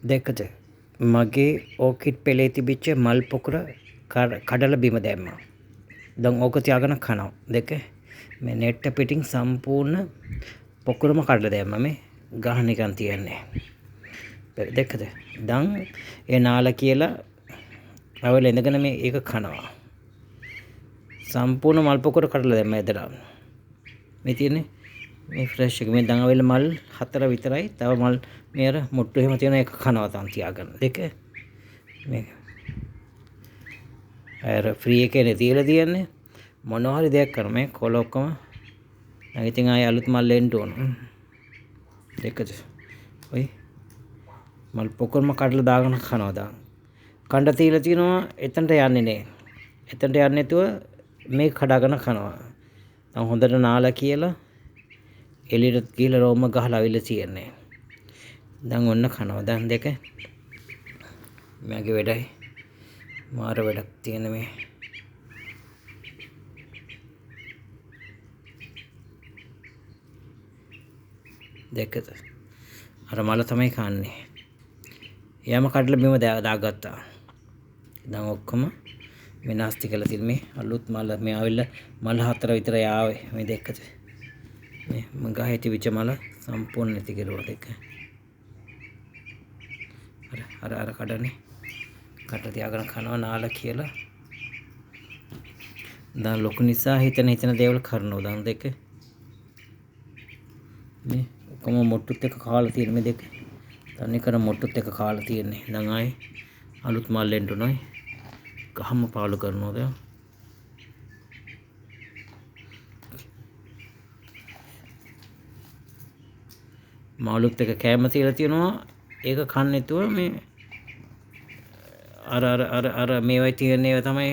දැක්කද? මගේ ඕකිඩ් පෙළේ තිබිච්ච මල් පොකුර කඩලා බිම දැම්මා. දැන් ඕක තියාගෙන කනවා. දෙක මේ නෙට්ට පිටින් සම්පූර්ණ පොකුරම කඩලා දැම්මා. මේ ගහ නිකන් තියන්නේ. දැක්කද? දැන් ඒ නාල කියලා අවල ඉඳගෙන මේ ඒක කනවා. සම්පූර්ණ මල් පොකුර කඩලා දැම්මා එදලා. මේ තියෙන්නේ මේ ෆ්‍රෙෂ් එක. මේ දැන් අවල මල් 4 විතරයි. තව මල් මේ අර මුට්ටු එහෙම තියෙන එක කනවා තන් තියාගෙන. දෙක මේ අර ෆ්‍රී එකේ තියලා තියන්නේ මොනවා හරි දෙයක් කරන මේ කොළ ඔක්කොම දැන් ඉතින් ආයෙ අලුත් මල් එන්න ඕන. දෙකද ඔය මල් පොකුරම කඩලා දාගෙන කනවා දැන්. කණ්ඩ තියලා තිනවා එතනට යන්නේ නෑ. එතනට යන්නේ නැතුව මේක කඩාගෙන කනවා. දැන් හොඳට නාලා කියලා එළියට ගිහලා රෝම ගහලා අවිල තියන්නේ. දැන් ඔන්න කනවා. දැන් දෙක මගේ වැඩයි මාර වැඩක් තියෙන මේ දෙකද අර මල තමයි කන්නේ. එයාම කඩලා බිම දාගත්තා. දැන් ඔක්කොම විනාශ කළා තියෙන මේ අලුත් මල මේ ආවිල්ලා මල 4 විතරයි ආවේ. මේ දෙකද මේ මං ගහේ තිබිච්ච මල සම්පූර්ණ නැති කෙරුවා. දෙක අර කඩනේ කට තියාගෙන කනවා නාලා කියලා. දැන් ලොකු නිසා හිතන දේවල් කරනවා. දැන් දෙක මේ ඔක්කොම මොට්ටුත් එක්ක කාලා තියෙන මේ දෙක. තන්නේ කර මොට්ටුත් එක්ක කාලා තියෙන්නේ. දැන් ආයේ අලුත් මල් එන්න උනොයි. ගහම පාලු කරනවා දැන්. මාළුත් එක්ක කැම තියලා තියෙනවා. ඒක කන්න නැතුව මේ අර මේවයි තියෙන ඒවා තමයි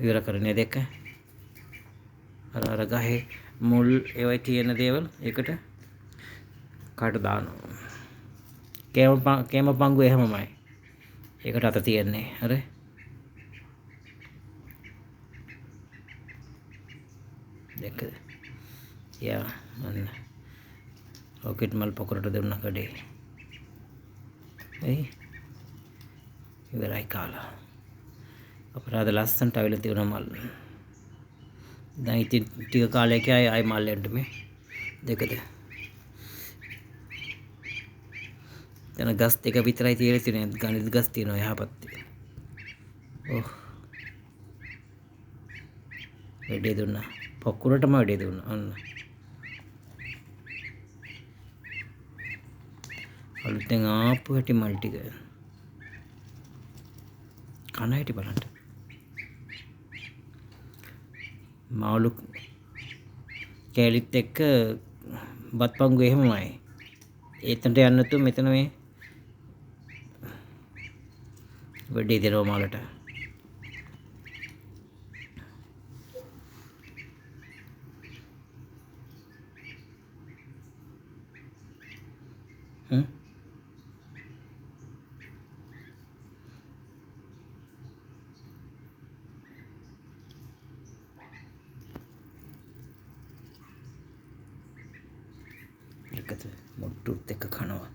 ඉවර කරන්නේ. දෙක අර ගහේ මුල් ඒවයි තියෙන දේවල් එකට කාට දානවා. කේම පංගු එහෙමමයි. ඒකට අත තියන්නේ. හරි. දෙක යා අන්න රොකට් මල් පොකරට දෙන්න කඩේ. එයි ඉවරයි කාලා. අපරාධ ලස්සන්ට අවිල තියෙන මල්. දැන් ඉතින් ටික කාලයක ආයි මල් එන්න මේ දෙකද. දැන් ගස් දෙක විතරයි තියලා තියෙන්නේ. ගණිත ගස් තියෙනවා එහා පැත්තේ. ඔව්. වැඩේ දුන්නා. පොකුරටම වැඩේ දුන්නා. අන්න. අලුතෙන් ආපු හැටි මල් ටික. කන හැටි බලන්න. මාළු කැලිත් එක්ක බත් පංගු එහෙමමයි. එතනට යන්න නැතුව මෙතන මේ වැඩේ දෙනවා මාළට. එකතු මොට්ටුත් එක්ක කනවා.